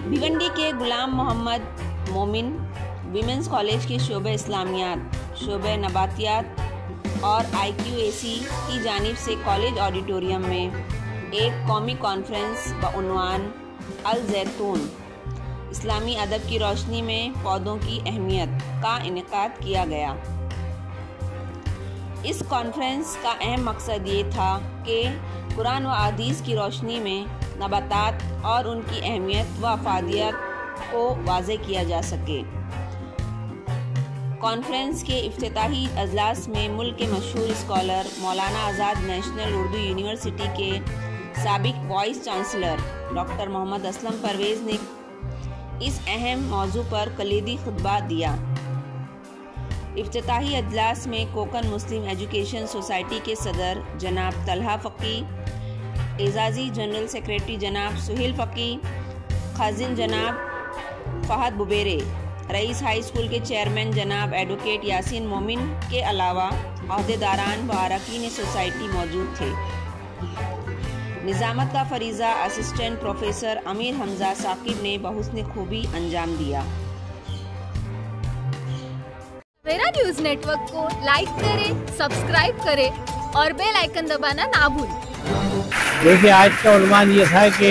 भिवंडी के गुलाम मोहम्मद मोमिन women's college के शोबे इस्लामियात, शोबे नबातियात और IQAC की जानिब से कॉलेज ऑडिटोरियम में एक कौमी कॉन्फ्रेंस बउनवान अल ज़ैतून इस्लामी अदब की रोशनी में पौधों की अहमियत का इनेकाद किया गया। इस कॉन्फ्रेंस का अहम मकसद ये था कि कुरान व हदीस की रोशनी में नबातात और उनकी अहमियत व अफादियत को वाज़े किया जा सके। कॉन्फ्रेंस के इफ्तिताही अजलास में मुल्क के मशहूर स्कॉलर मौलाना आज़ाद नेशनल उर्दू यूनिवर्सिटी के साबिक vice chancellor doctor Mohammad Aslam Parvez ने इस अहम मौजू पर कलीदी खुतबा दिया। इफ्तिताही अजलास में कोकन मुस्लिम एजुकेशन सोसाइटी के सदर जनाब तलहा फ़की, एजाज़ी जनरल सेक्रेटरी जनाब सुहेल फ़की, खाजिन जनाब फ़हद बुबेरे, रईस हाई स्कूल के चेयरमैन जनाब एडवोकेट यासीन मोमिन के अलावा अहदेदारान व अरकान सोसाइटी मौजूद थे। निज़ामत का फरीज़ा असिस्टेंट प्रोफेसर अमीर हमजा साकिब ने बहुस्न खूबी अंजाम दिया। सवेरा न्यूज़ नेटवर्क को लाइक करें, सब्सक्राइब करें और बेल आइकन दबाना ना भूलें। देखिए, आज का उन्वान ये था कि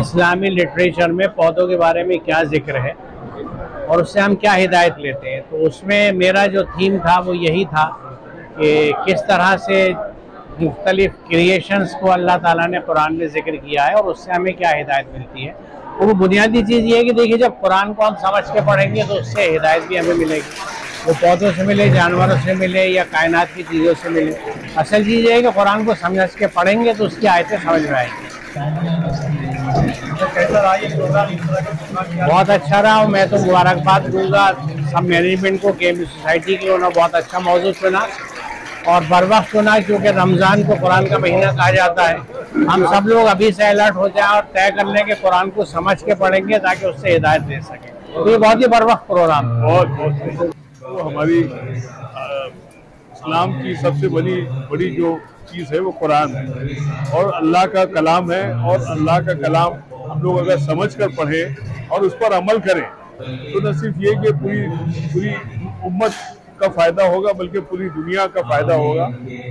इस्लामी लिटरेचर में पौधों के बारे में क्या जिक्र है और उससे हम क्या हिदायत लेते हैं। तो उसमें मेरा जो थीम था वो यही था कि किस तरह से मुख्तलिफ क्रिएशंस को अल्लाह ताला ने कुरान में जिक्र किया है और उससे हमें क्या हिदायत मिलती है। और वो बुनियादी चीज़ ये है कि देखिए, जब कुरान को हम समझ के पढ़ेंगे तो उससे हिदायत भी हमें मिलेगी। वो पौधों से मिले, जानवरों से मिले या कायनात की चीज़ों से मिले। असल चीज़ ये है कि कुरान को समझ के पढ़ेंगे तो उसकी आयतें समझ में आएंगी। बहुत अच्छा रहा और मैं तो मुबारकबाद दूंगा सब मैनेजमेंट को, KMU सोसाइटी की। उन्होंने बहुत अच्छा मौजूद चुना और बर वक्त चुना, क्योंकि रमज़ान को कुरान का महीना कहा जाता है। हम सब लोग अभी से अलर्ट हो जाएं और तय कर लें कि कुरान को समझ के पढ़ेंगे ताकि उससे हिदायत दे सकें। तो ये बहुत ही बर वक्त प्रोग्राम बहुत वो हमारी इस्लाम की सबसे बड़ी जो चीज़ है वो कुरान है और अल्लाह का कलाम है। और अल्लाह का कलाम हम लोग अगर समझ कर पढ़ें और उस पर अमल करें तो न सिर्फ ये कि पूरी उम्मत का फ़ायदा होगा बल्कि पूरी दुनिया का फ़ायदा होगा।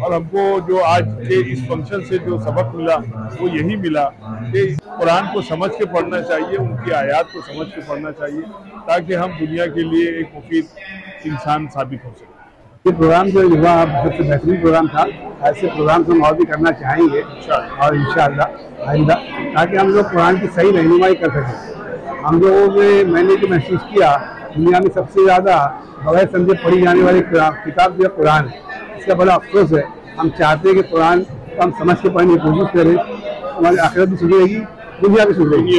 और हमको जो आज के इस फंक्शन से जो सबक मिला वो यही मिला कि कुरान को समझ के पढ़ना चाहिए, उनकी आयत को समझ के पढ़ना चाहिए ताकि हम दुनिया के लिए एक मुफीद इंसान साबित हो सके। ये प्रोग्राम जो हुआ सबसे बेहतरीन प्रोग्राम था। ऐसे प्रोग्राम हम और भी करना चाहेंगे और इंशाअल्लाह आइंदा, ताकि हम लोग कुरान की सही रहनुमाई कर सकें। हम लोगों ने मैंने तो महसूस किया दुनिया में सबसे ज़्यादा बगैर समझे पढ़ी जाने वाली किताब जो है कुरान है। इसका बड़ा अफसोस है। हम चाहते हैं कि कुरान को हम समझ के पढ़ने की कोशिश करें, हमारी आखिरत भी सुधरेगी, दुनिया भी सुधरेगी।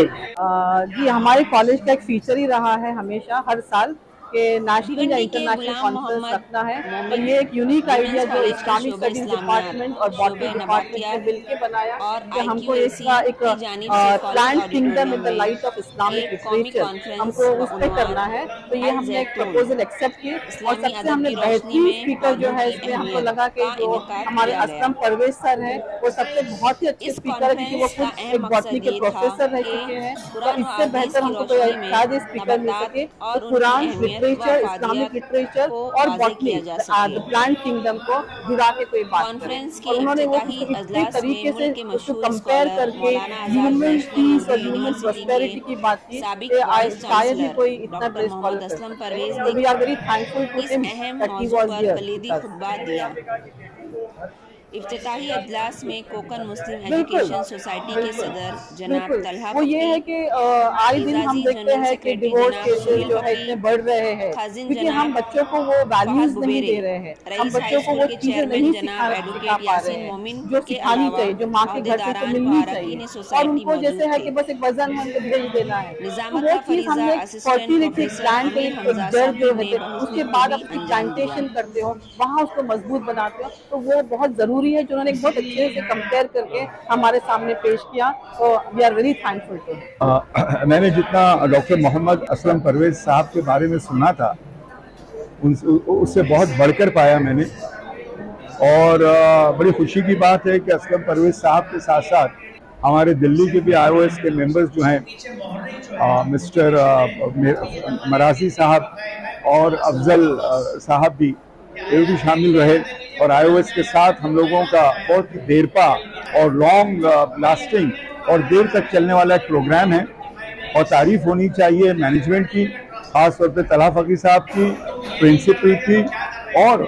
जी, हमारे कॉलेज का एक फीचर ही रहा है हमेशा हर साल के नेशनल या इंटरनेशनल कॉन्फ्रेंस रखना है। तो ये एक यूनिक आइडिया जो इस्लामिक स्टडीज डिपार्टमेंट और बॉटनी डिपार्टमेंट ने मिलकर बनाया कि हमको इसका एक plant kingdom in the light of Islamic literature हमको उस पर करना है। तो ये हमने एक प्रपोजल एक्सेप्ट की और सबसे हमने बेहतरीन स्पीकर जो है इसमें हमको लगा कि जो हमारे असलम परवेज सर हैं वो सबसे बहुत ही अच्छे स्पीकर है, क्योंकि वो खुद एक बॉटनी के प्रोफेसर रह चुके हैं। तो इससे बेहतर हमको कोई शायद स्पीकर मिल सके। तो कुरान लिटरेचर, इस्लामिक लिटरेचर और बॉटनी द प्लांट किंगडम को जुड़ा के कोई बात करें। और उन्होंने वो इतने तरीके से उसको कंपेयर करके ह्यूमन पीस और ह्यूमन प्रॉस्पेरिटी की बात की शायद ही कोई इतना बेस्ट स्कॉलर कर। तो we are very thankful to him that he was here. इफ्तिताही अजलास में कोकन मुस्लिम एजुकेशन सोसाइटी के सदर जनाब तलहा वो ये है कि आए दिन हम देखते हैं कि डिवोर्स केसेस जो है इतने बढ़ रहे हैं, क्योंकि हम बच्चों को वो वैल्यूज नहीं दे रहे हैं। हम बच्चों को वो चीजें नहीं सिखा पा रहे हैं जो सिखानी चाहिए, जो माँ के घर से मिलनी चाहिए। और उनको जैसे है कि बस एक वजन है उनको भेज देना है। तो वो चीज हमने फर्टिलिटी प्लांट के जड़ जो है उसके बाद आप प्लांटेशन करते हो, वहाँ उसको मजबूत बनाते हो। तो वो बहुत जरूरी है जो उन्होंने बहुत अच्छे से कंपेयर करके हमारे सामने पेश किया। तो we are very thankful to. मैंने जितना डॉक्टर मोहम्मद असलम परवेज साहब के बारे में सुना था उससे बहुत बढ़कर पाया मैंने। और बड़ी खुशी की बात है कि असलम परवेज साहब के साथ साथ हमारे दिल्ली के भी IOS के मेंबर्स जो हैं मिस्टर मरासी साहब और अफजल साहब भी ये भी शामिल रहे और IOS के साथ हम लोगों का बहुत ही देरपा और लॉन्ग लास्टिंग और देर तक चलने वाला एक प्रोग्राम है और तारीफ होनी चाहिए मैनेजमेंट की, खास तौर पे तलहा फकीर साहब की, प्रिंसिपल की और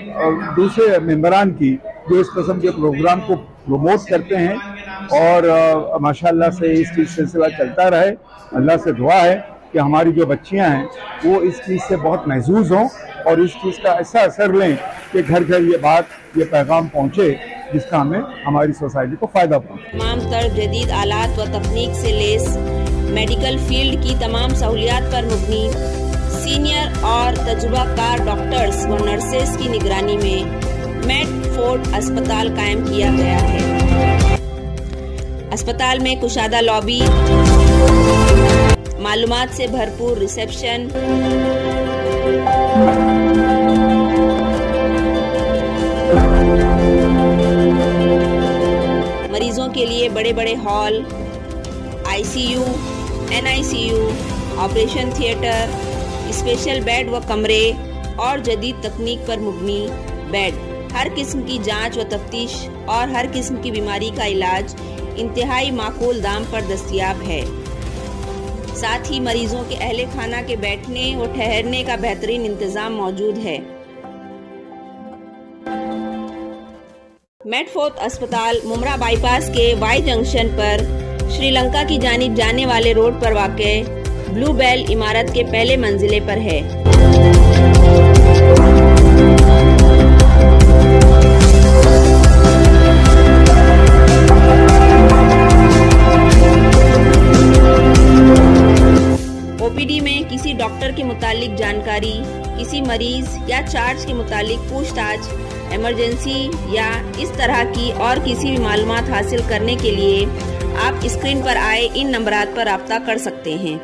दूसरे मेंबरान की जो इस किस्म के प्रोग्राम को प्रमोट करते हैं और माशाल्लाह से इस चीज़ सिलसिला चलता रहे। अल्लाह से दुआ है कि हमारी जो बच्चियां हैं वो इस चीज़ से बहुत महजूज हों और इस चीज़ का ऐसा असर लें कि घर घर ये पैगाम पहुँचे जिसका हमें हमारी सोसाइटी को फ़ायदा पहुँचे। तमाम तर जदीद आलात व तकनीक से लेस मेडिकल फील्ड की तमाम सहूलियात पर मुबनी सीनियर और तजुर्बाकार डॉक्टर्स व नर्सेस की निगरानी में मेडफोर्ड अस्पताल कायम किया गया है। अस्पताल में कुशादा लॉबी, मालूमात से भरपूर रिसेप्शन, मरीजों के लिए बड़े बड़े hall, ICU, NICU, operation theatre, special bed व कमरे और जदीद तकनीक पर मुबनी बेड, हर किस्म की जांच व तफ्तीश और हर किस्म की बीमारी का इलाज इंतहाई माकूल दाम पर दस्तयाब है। साथ ही मरीजों के अहले खाना के बैठने व ठहरने का बेहतरीन इंतजाम मौजूद है। मेडफोर्ड अस्पताल मुमरा बाईपास के वाई जंक्शन पर श्रीलंका की जानिब जाने वाले रोड पर वाक़े ब्लू बेल इमारत के पहले मंजिले पर है। OPD में किसी डॉक्टर के मुतालिक जानकारी, किसी मरीज या चार्ज के मुतालिक पूछताछ, इमरजेंसी या इस तरह की और किसी भी मालूमात हासिल करने के लिए आप स्क्रीन पर आए इन नंबरात पर राब्ता कर सकते हैं।